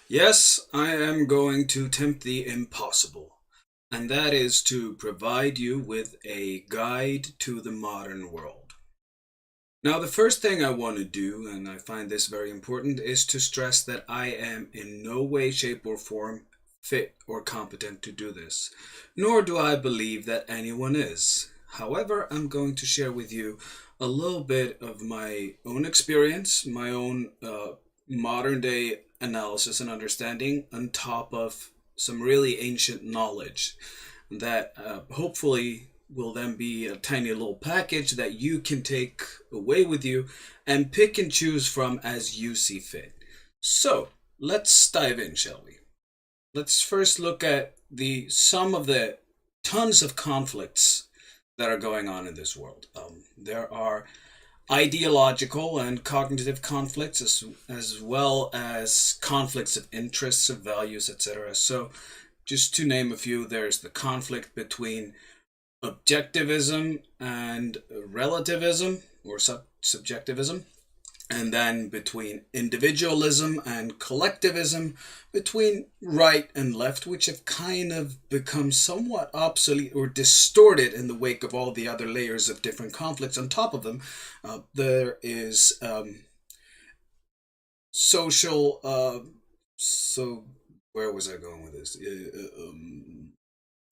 Yes, I am going to tempt the impossible, and that is to provide you with a guide to the modern world. Now, the first thing I want to do, and I find this very important, is to stress that I am in no way, shape, or form fit or competent to do this, nor do I believe that anyone is. However, I'm going to share with you a little bit of my own experience, my own modern day analysis and understanding, on top of some really ancient knowledge that hopefully will then be a tiny little package that you can take away with you and pick and choose from as you see fit. So let's dive in, shall we? Let's first look at the some of the tons of conflicts that are going on in this world. There are ideological and cognitive conflicts, as well as conflicts of interests, of values, etc. So, just to name a few, there's the conflict between objectivism and relativism or subjectivism, and then between individualism and collectivism, between right and left, which have kind of become somewhat obsolete or distorted in the wake of all the other layers of different conflicts on top of them. There is social, so where was I going with this?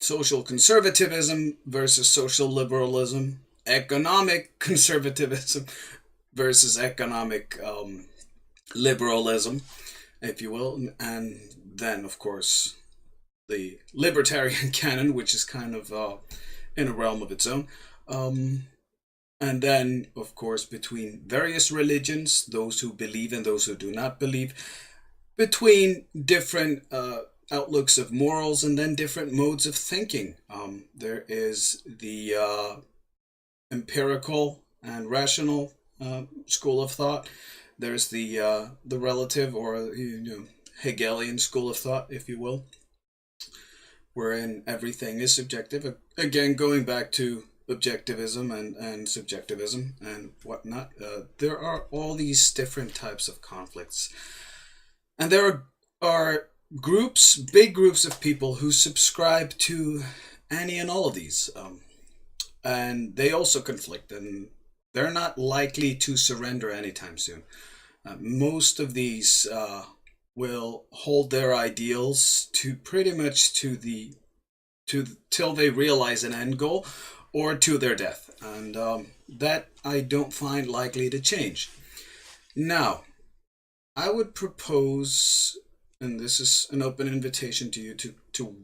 Social conservatism versus social liberalism, economic conservatism versus economic liberalism, if you will, and then, of course, the libertarian canon, which is kind of in a realm of its own. And then, of course, between various religions, those who believe and those who do not believe, between different outlooks of morals, and then different modes of thinking. There is the empirical and rational school of thought. There's the relative, or Hegelian school of thought, if you will, wherein everything is subjective. Again, going back to objectivism and subjectivism and whatnot, there are all these different types of conflicts, and there are groups, big groups of people who subscribe to any and all of these, and they also conflict, and they're not likely to surrender anytime soon. Most of these will hold their ideals to pretty much to till they realize an end goal, or to their death, and that I don't find likely to change. Now, I would propose, and this is an open invitation to you to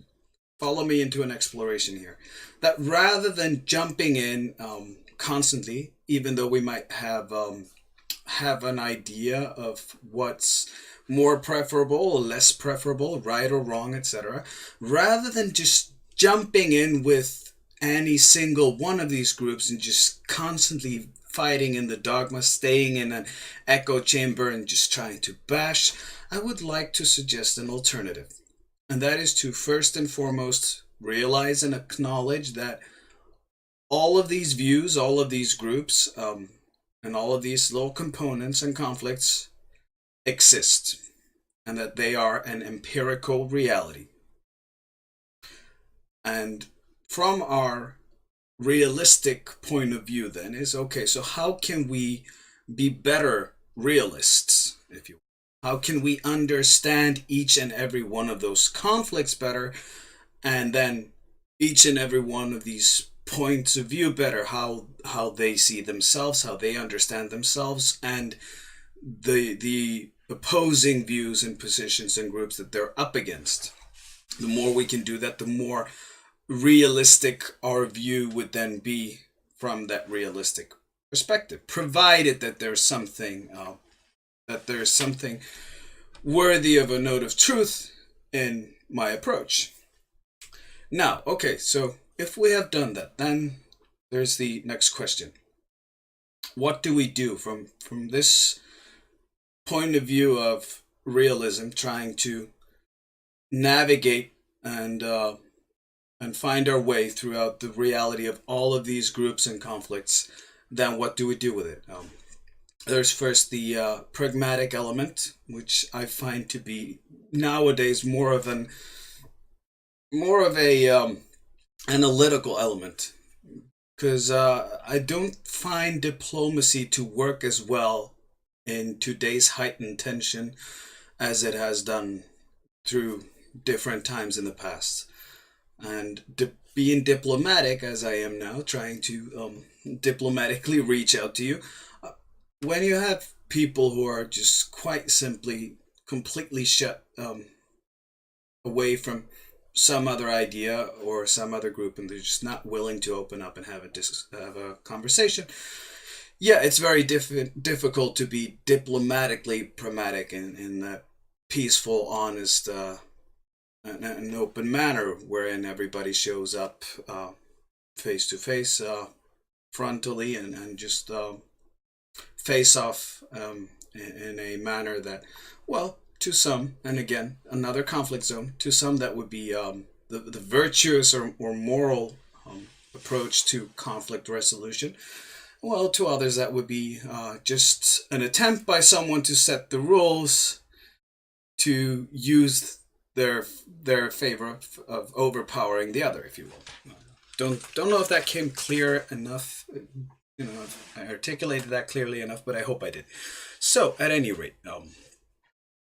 follow me into an exploration here, that rather than jumping in constantly, even though we might have an idea of what's more preferable or less preferable, right or wrong, etc., rather than just jumping in with any single one of these groups and just constantly fighting in the dogma, staying in an echo chamber and just trying to bash, I would like to suggest an alternative. And that is to first and foremost realize and acknowledge that all of these views, all of these groups, and all of these little components and conflicts exist, and that they are an empirical reality. And from our realistic point of view, then, is okay, so how can we be better realists, if you will? How can we understand each and every one of those conflicts better, and then each and every one of these points of view better, how they see themselves, how they understand themselves, and the opposing views and positions and groups that they're up against? The more we can do that, the more realistic our view would then be from that realistic perspective, provided that there's something worthy of a note of truth in my approach. Now, okay, so if we have done that, then there's the next question. What do we do from this point of view of realism, trying to navigate and find our way throughout the reality of all of these groups and conflicts? Then what do we do with it? There's first the pragmatic element, which I find to be nowadays more of a analytical element, because I don't find diplomacy to work as well in today's heightened tension as it has done through different times in the past. And being diplomatic, as I am now, trying to diplomatically reach out to you, uh, when you have people who are just quite simply completely shut away from some other idea or some other group, and they're just not willing to open up and have a conversation. Yeah, it's very difficult to be diplomatically pragmatic in that peaceful, honest, an open manner wherein everybody shows up face to face, frontally, and just face off in a manner that, well, to some, and again, another conflict zone, to some that would be the virtuous or moral approach to conflict resolution. Well, to others, that would be just an attempt by someone to set the rules to use their favor of overpowering the other, if you will. Don't know if that came clear enough. If I articulated that clearly enough, but I hope I did. So, at any rate,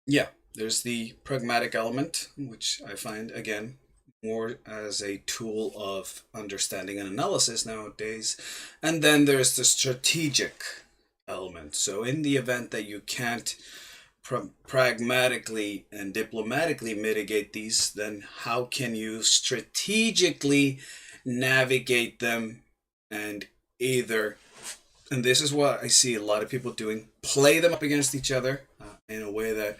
yeah, there's the pragmatic element, which I find again more as a tool of understanding and analysis nowadays, and then there's the strategic element. So, in the event that you can't pragmatically and diplomatically mitigate these, then how can you strategically navigate them and either, and this is what I see a lot of people doing, play them up against each other in a way that,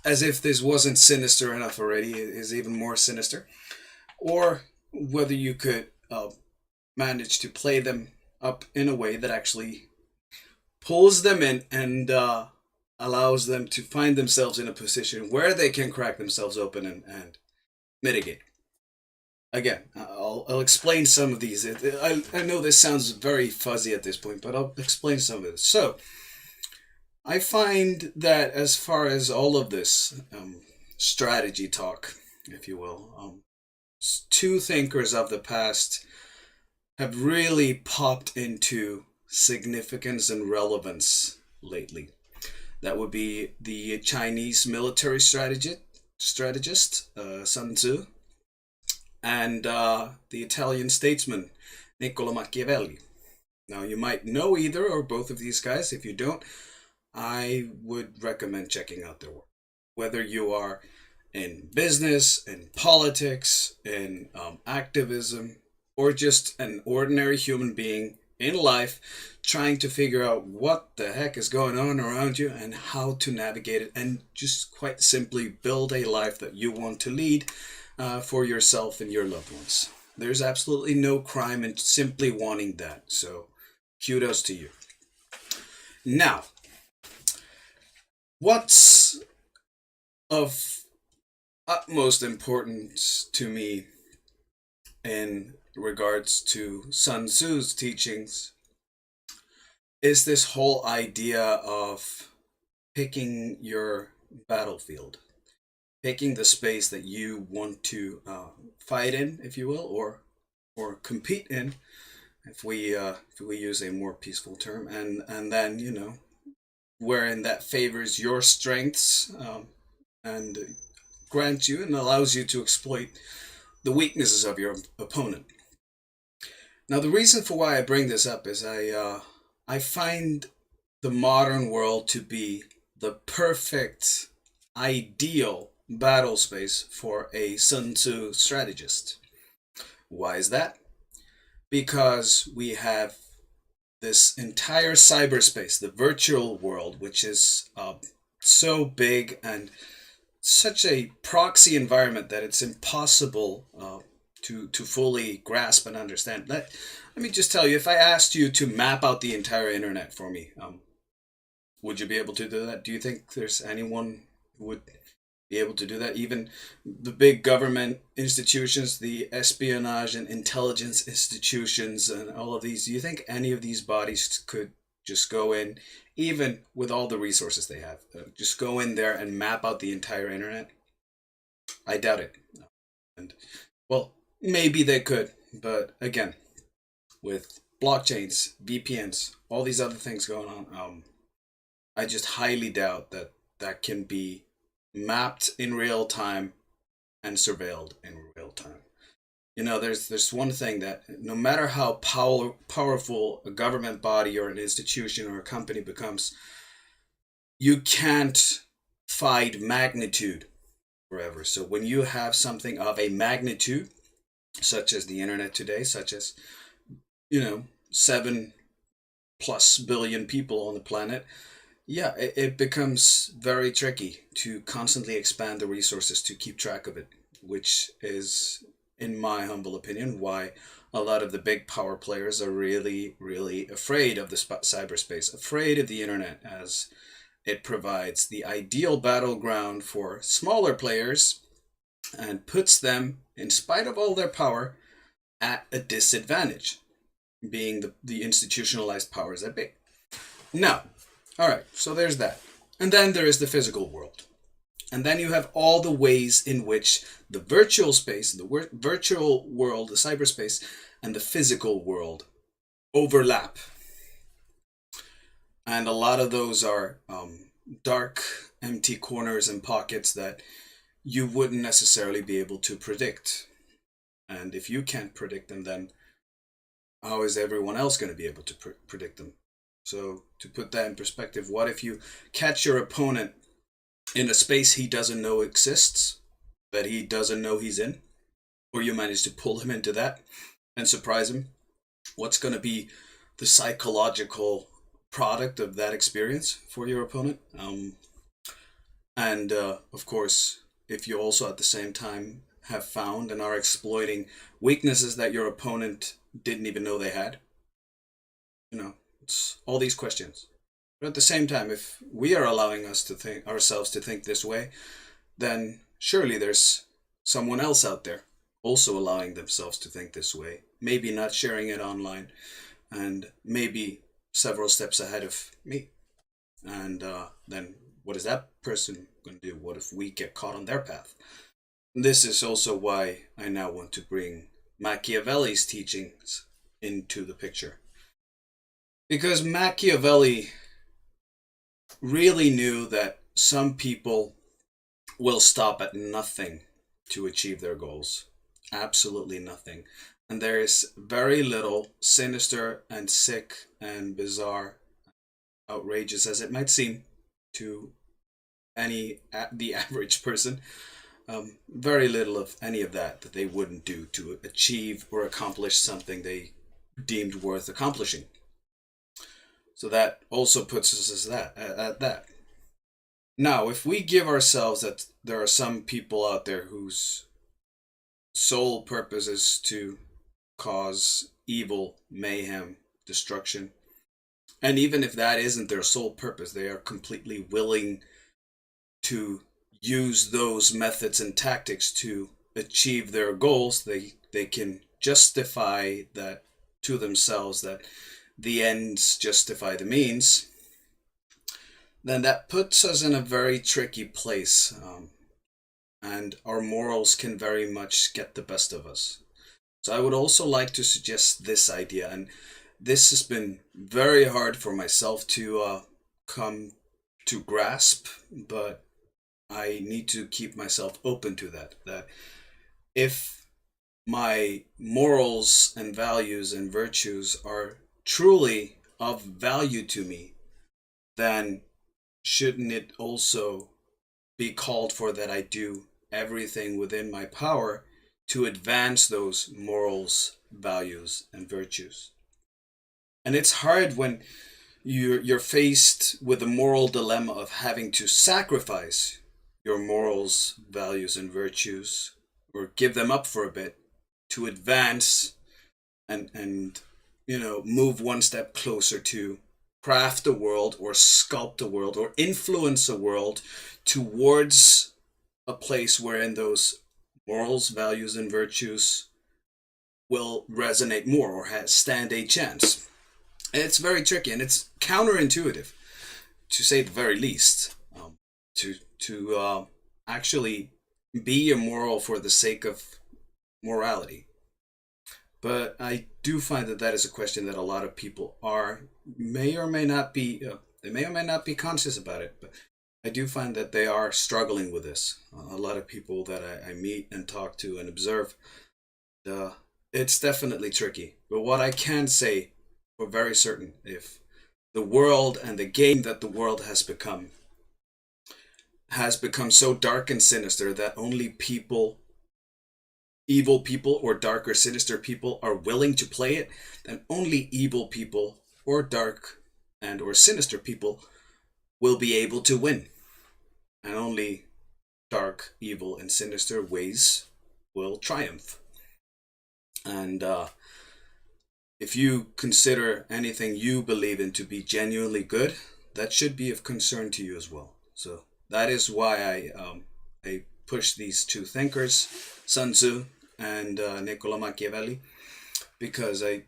as if this wasn't sinister enough already, is even more sinister, or whether you could manage to play them up in a way that actually pulls them in and allows them to find themselves in a position where they can crack themselves open and mitigate. Again, I'll explain some of these. I know this sounds very fuzzy at this point, but I'll explain some of this. So, I find that as far as all of this strategy talk, if you will, two thinkers of the past have really popped into significance and relevance lately. That would be the Chinese military strategist Sun Tzu, and the Italian statesman Niccolo Machiavelli. Now, you might know either or both of these guys. If you don't, I would recommend checking out their work. Whether you are in business, in politics, in activism, or just an ordinary human being in life trying to figure out what the heck is going on around you and how to navigate it and just quite simply build a life that you want to lead for yourself and your loved ones. There's absolutely no crime in simply wanting that. So kudos to you. Now, what's of utmost importance to me in regards to Sun Tzu's teachings is this whole idea of picking your battlefield, picking the space that you want to fight in, if you will, or compete in, if we use a more peaceful term, and then wherein that favors your strengths and grants you and allows you to exploit the weaknesses of your opponent. Now, the reason for why I bring this up is I find the modern world to be the perfect, ideal battle space for a Sun Tzu strategist. Why is that? Because we have this entire cyberspace, the virtual world, which is so big and such a proxy environment that it's impossible to fully grasp and understand. Let me just tell you, if I asked you to map out the entire internet for me, would you be able to do that? Do you think there's anyone who would be able to do that? Even the big government institutions, the espionage and intelligence institutions, and all of these, do you think any of these bodies could just go in, even with all the resources they have, just go in there and map out the entire internet? I doubt it. And well, maybe they could, but again, with blockchains, VPNs, all these other things going on, I just highly doubt that that can be mapped in real time and surveilled in real time. There's one thing that no matter how powerful a government body or an institution or a company becomes, you can't fight magnitude forever. So when you have something of a magnitude, such as the internet today, such as 7+ billion people on the planet, yeah, it becomes very tricky to constantly expand the resources to keep track of it, which is, in my humble opinion, why a lot of the big power players are really, really afraid of the cyberspace, afraid of the internet, as it provides the ideal battleground for smaller players and puts them, in spite of all their power, at a disadvantage, being the institutionalized powers that be. Now, all right, so there's that. And then there is the physical world. And then you have all the ways in which the virtual space, the virtual world, the cyberspace, and the physical world overlap. And a lot of those are dark, empty corners and pockets that you wouldn't necessarily be able to predict. And if you can't predict them, then how is everyone else going to be able to predict them? So to put that in perspective, what if you catch your opponent in a space he doesn't know exists, that he doesn't know he's in, or you manage to pull him into that and surprise him? What's going to be the psychological product of that experience for your opponent? And of course, if you also at the same time have found and are exploiting weaknesses that your opponent didn't even know they had, it's all these questions. But at the same time, if we are allowing ourselves to think this way, then surely there's someone else out there also allowing themselves to think this way. Maybe not sharing it online, and maybe several steps ahead of me. And then what is that person going to do? What if we get caught on their path? This is also why I now want to bring Machiavelli's teachings into the picture. Because Machiavelli really knew that some people will stop at nothing to achieve their goals. Absolutely nothing. And there is very little, sinister and sick and bizarre, outrageous as it might seem to the average person, very little of any of that they wouldn't do to achieve or accomplish something they deemed worth accomplishing. So that also puts us at that. Now, if we give ourselves that there are some people out there whose sole purpose is to cause evil, mayhem, destruction, and even if that isn't their sole purpose, they are completely willing to use those methods and tactics to achieve their goals, they can justify that to themselves, that the ends justify the means, then that puts us in a very tricky place, and our morals can very much get the best of us. So I would also like to suggest this idea, and this has been very hard for myself to come to grasp, but I need to keep myself open to that if my morals and values and virtues are truly of value to me, then shouldn't it also be called for that I do everything within my power to advance those morals, values, and virtues? And it's hard when you're faced with the moral dilemma of having to sacrifice your morals, values, and virtues, or give them up for a bit to advance and move one step closer to craft a world or sculpt a world or influence a world towards a place wherein those morals, values, and virtues will resonate more or stand a chance. And it's very tricky, and it's counterintuitive, to say the very least, to actually be immoral for the sake of morality. But I do find that that is a question that a lot of people may or may not be they may or may not be conscious about it. But I do find that they are struggling with this. A lot of people that I meet and talk to and observe, uh, it's definitely tricky. But what I can say for very certain, if the world and the game that the world has become so dark and sinister that only evil people or dark or sinister people are willing to play it, then only evil people or dark and or sinister people will be able to win. And only dark, evil, and sinister ways will triumph. And if you consider anything you believe in to be genuinely good, that should be of concern to you as well. So that is why I push these two thinkers, Sun Tzu and Niccolo Machiavelli, because I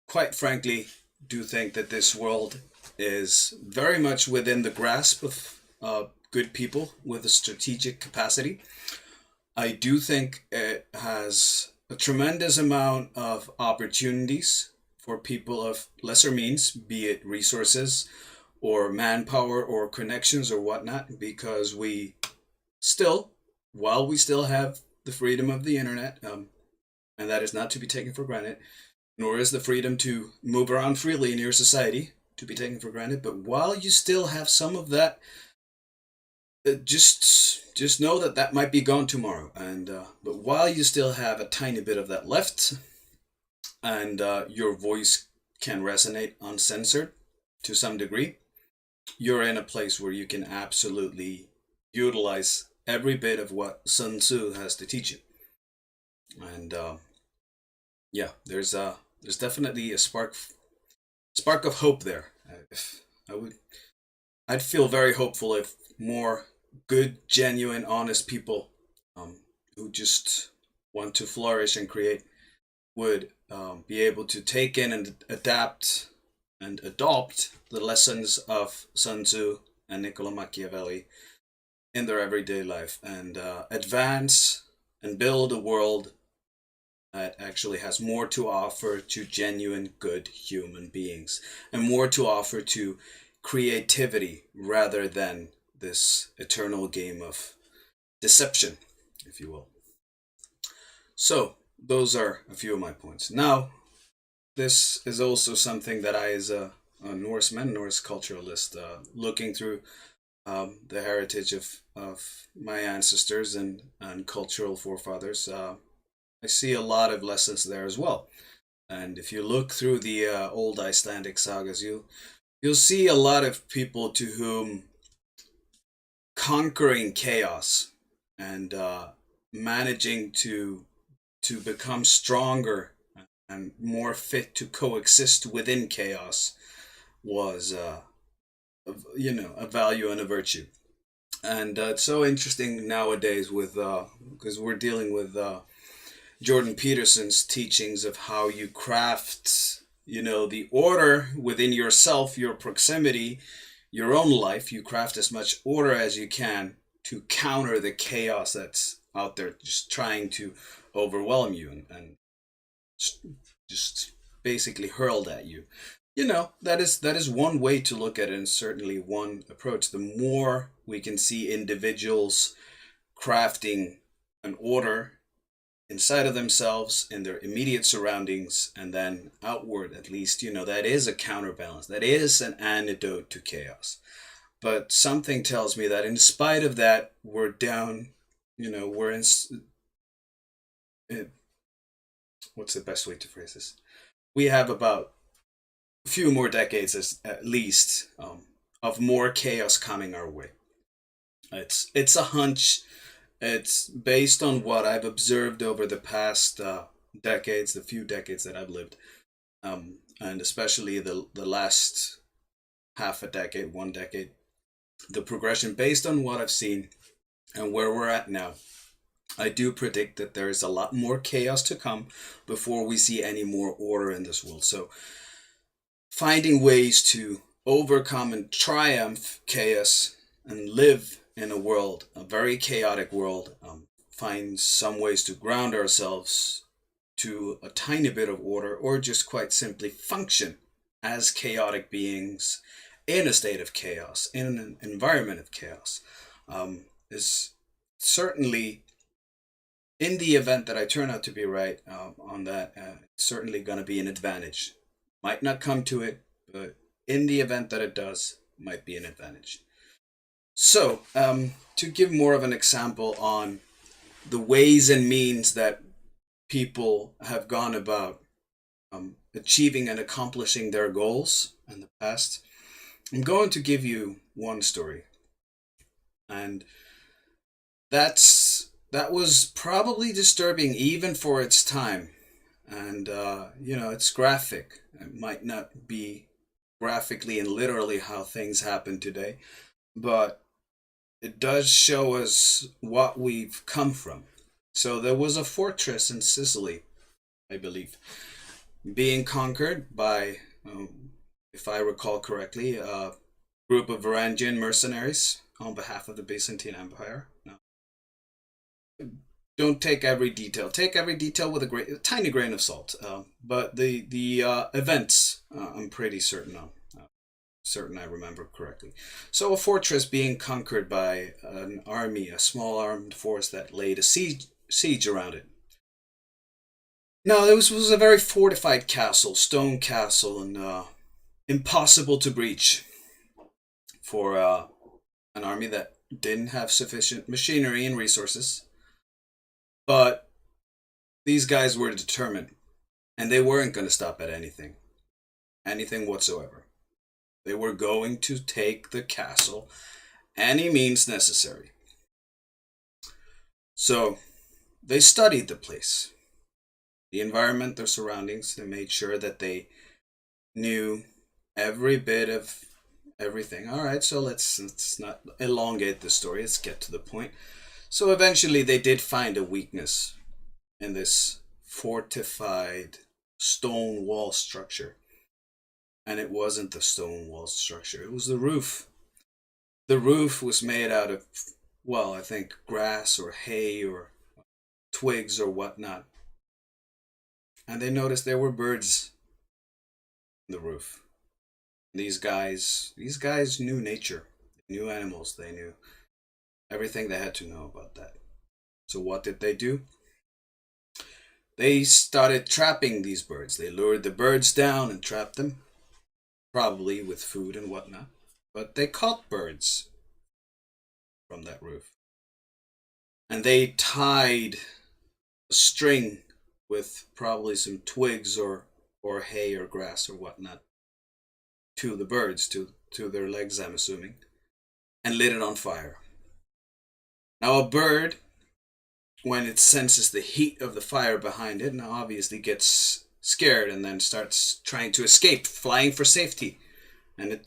quite frankly do think that this world is very much within the grasp of good people with a strategic capacity. I do think it has a tremendous amount of opportunities for people of lesser means, be it resources or manpower or connections or whatnot, because we still, while we still have the freedom of the internet, and that is not to be taken for granted, nor is the freedom to move around freely in your society to be taken for granted. But while you still have some of that, just know that that might be gone tomorrow. And but while you still have a tiny bit of that left, and your voice can resonate uncensored to some degree, you're in a place where you can absolutely utilize every bit of what Sun Tzu has to teach you. And yeah, there's definitely a spark of hope there. If I would, I'd feel very hopeful if more good, genuine, honest people who just want to flourish and create would be able to take in and adapt and adopt the lessons of Sun Tzu and Niccolo Machiavelli in their everyday life and advance and build a world that actually has more to offer to genuine good human beings and more to offer to creativity rather than this eternal game of deception, if you will. So, those are a few of my points. Now, this is also something that I, as a Norse culturalist, looking through the heritage of my ancestors and cultural forefathers, I see a lot of lessons there as well. And if you look through the old Icelandic sagas, you'll see a lot of people to whom conquering chaos and managing to become stronger and more fit to coexist within chaos was a value and a virtue. And it's so interesting nowadays with because we're dealing with Jordan Peterson's teachings of how you craft, the order within yourself, your proximity, your own life. You craft as much order as you can to counter the chaos that's out there, just trying to overwhelm you and just basically hurled at you. That is one way to look at it, and certainly one approach. The more we can see individuals crafting an order inside of themselves in their immediate surroundings and then outward, at least, that is a counterbalance, that is an antidote to chaos. But something tells me that in spite of that, we're down, we're in what's the best way to phrase this, we have about a few more decades at least, of more chaos coming our way. It's a hunch. It's based on what I've observed over the past decades, the few decades that I've lived, and especially the last half a decade, 1 decade. The progression based on what I've seen and where we're at now. I do predict that there is a lot more chaos to come before we see any more order in this world. So finding ways to overcome and triumph chaos and live in a world, a very chaotic world, find some ways to ground ourselves to a tiny bit of order, or just quite simply function as chaotic beings in a state of chaos, in an environment of chaos, is certainly, in the event that I turn out to be right on that, it's certainly going to be an advantage. Might not come to it, but in the event that it does, might be an advantage. So, to give more of an example on the ways and means that people have gone about achieving and accomplishing their goals in the past, I'm going to give you one story. And that was probably disturbing even for its time. And, it's graphic. It might not be graphically and literally how things happen today, but it does show us what we've come from. So there was a fortress in Sicily, I believe, being conquered by, if I recall correctly, a group of Varangian mercenaries on behalf of the Byzantine Empire. No. Don't take every detail. Take every detail with a tiny grain of salt. But the events, I'm pretty certain on. Certain I remember correctly. So a fortress being conquered by an army, a small armed force that laid a siege around it. Now, this was a very fortified castle, stone castle, and impossible to breach for an army that didn't have sufficient machinery and resources. But these guys were determined, and they weren't going to stop at anything whatsoever. They were going to take the castle any means necessary. So they studied the place, the environment, their surroundings. They made sure that they knew every bit of everything. All right, so let's not elongate the story. Let's get to the point. So eventually they did find a weakness in this fortified stone wall structure. And it wasn't the stone wall structure, it was the roof. The roof was made out of, well, I think grass or hay or twigs or whatnot. And they noticed there were birds on the roof. These guys knew nature, they knew animals, they knew everything they had to know about that. So what did they do? They started trapping these birds. They lured the birds down and trapped them, probably with food and whatnot. But they caught birds from that roof. And they tied a string with probably some twigs or hay or grass or whatnot to the birds, to their legs, I'm assuming, and lit it on fire. Now, a bird, when it senses the heat of the fire behind it, now obviously gets scared and then starts trying to escape, flying for safety. And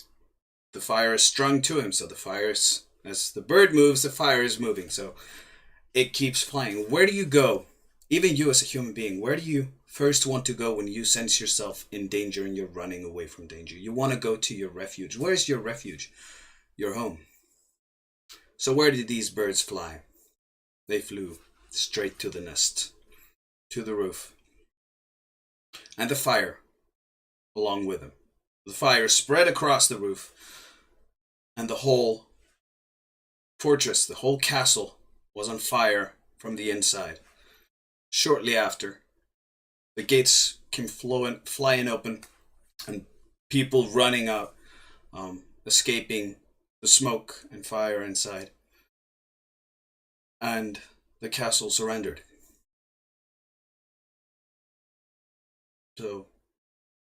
the fire is strung to him, so the fire is, as the bird moves, the fire is moving. So it keeps flying. Where do you go? Even you as a human being, where do you first want to go when you sense yourself in danger and you're running away from danger? You want to go to your refuge. Where's your refuge? Your home. So where did these birds fly? They flew straight to the nest, to the roof. And the fire along with them. The fire spread across the roof, and the whole fortress, the whole castle, was on fire from the inside. Shortly after, the gates came flying open, and people running out, escaping the smoke and fire inside. And the castle surrendered. So,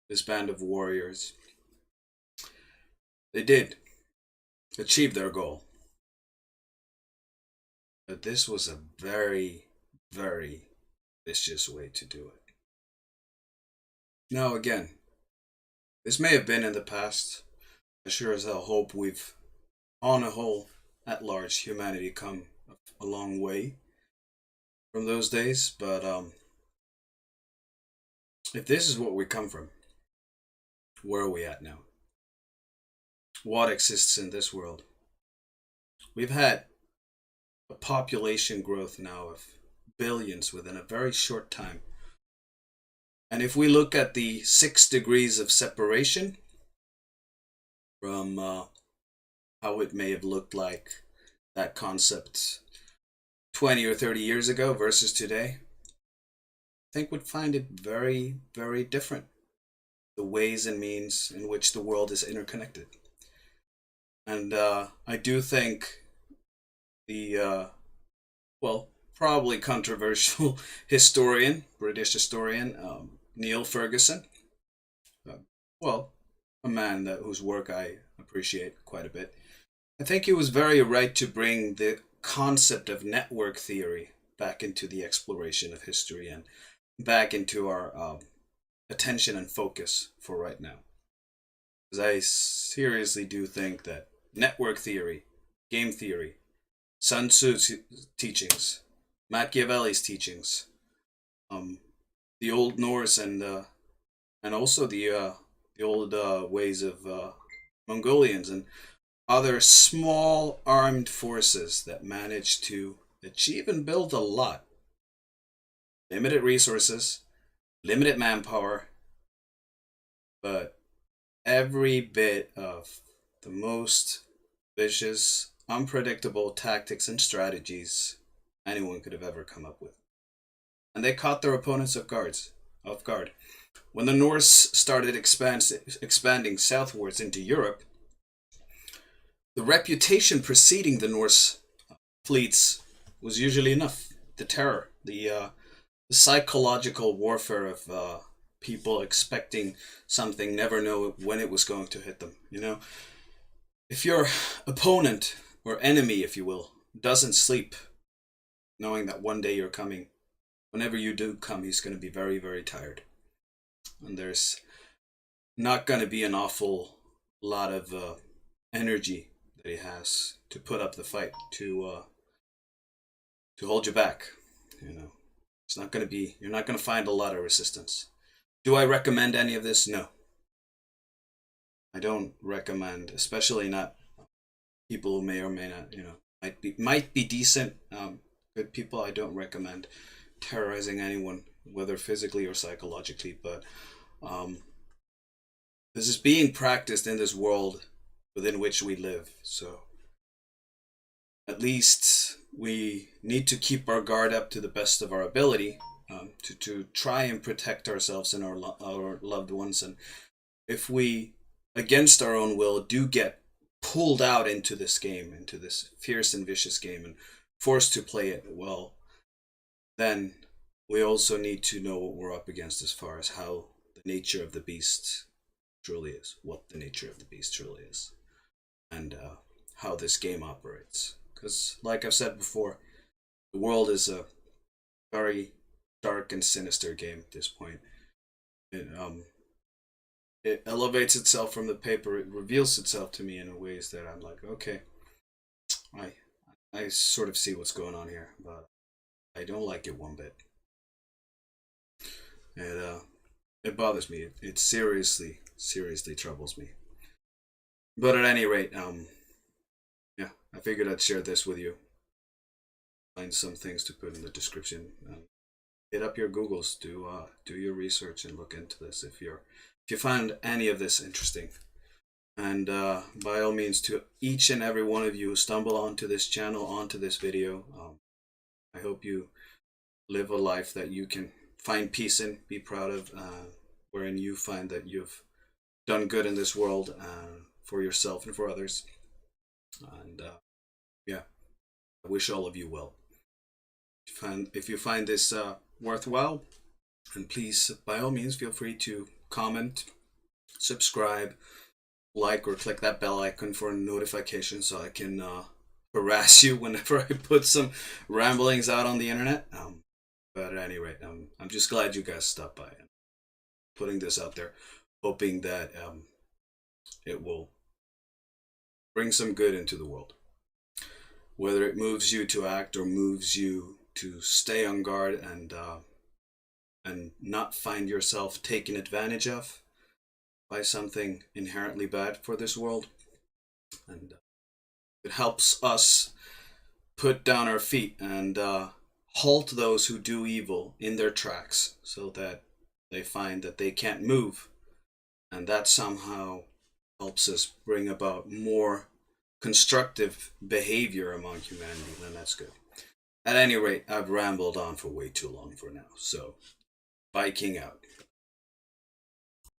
this band of warriors, they did achieve their goal. But this was a very, very vicious way to do it. Now, again, this may have been in the past. I sure as hell hope we've, on a whole, at large, humanity come a long way from those days. But if this is what we come from, where are we at now? What exists in this world? We've had a population growth now of billions within a very short time. And if we look at the 6 degrees of separation from how it may have looked like that concept 20 or 30 years ago versus today, I think we'd find it very, very different. The ways and means in which the world is interconnected. And I do think the, well, probably controversial historian, British historian, Neil Ferguson, uh, well, a man whose work I appreciate quite a bit. I think he was very right to bring the concept of network theory back into the exploration of history and back into our attention and focus for right now. Because I seriously do think that network theory, game theory, Sun Tzu's teachings, Machiavelli's teachings, the Old Norse and also the old ways of Mongolians and other small armed forces that managed to achieve and build a lot. Limited resources, limited manpower, but every bit of the most vicious, unpredictable tactics and strategies anyone could have ever come up with. And they caught their opponents off guard. When the Norse started expanding southwards into Europe, the reputation preceding the Norse fleets was usually enough. The terror, the psychological warfare of people expecting something, never know when it was going to hit them. You know, if your opponent or enemy, if you will, doesn't sleep, knowing that one day you're coming, whenever you do come, he's going to be very, very tired. And there's not going to be an awful lot of energy that he has to put up the fight, to hold you back. You know, it's not going to be. You're not going to find a lot of resistance. Do I recommend any of this? No, I don't recommend, especially not people who may or may not, you know, might be decent, good people. I don't recommend terrorizing anyone, whether physically or psychologically. But this is being practiced in this world within which we live. So at least we need to keep our guard up to the best of our ability, to try and protect ourselves and our loved ones. And if we, against our own will, do get pulled out into this game, into this fierce and vicious game, and forced to play it well, then we also need to know what we're up against as far as how the nature of the beast truly is, what the nature of the beast truly is, and how this game operates. Because, like I've said before, the world is a very dark and sinister game at this point. It elevates itself from the paper. It reveals itself to me in ways that I'm like, okay, I sort of see what's going on here, but I don't like it one bit. It bothers me. It seriously, seriously troubles me. But at any rate, yeah, I figured I'd share this with you. Find some things to put in the description. Hit up your Googles. Do your research and look into this if you find any of this interesting. And by all means, to each and every one of you who stumble onto this channel, onto this video, I hope you live a life that you can find peace in, be proud of, wherein you find that you've done good in this world for yourself and for others. And yeah, I wish all of you well. If you find this worthwhile, and please, by all means, feel free to comment, subscribe, like, or click that bell icon for a notification so I can harass you whenever I put some ramblings out on the internet. But at any rate, I'm just glad you guys stopped by and putting this out there, hoping that it will bring some good into the world. Whether it moves you to act or moves you to stay on guard and not find yourself taken advantage of by something inherently bad for this world. And it helps us put down our feet and halt those who do evil in their tracks so that they find that they can't move. And that somehow helps us bring about more constructive behavior among humanity, then that's good. At any rate, I've rambled on for way too long for now. So, Viking out.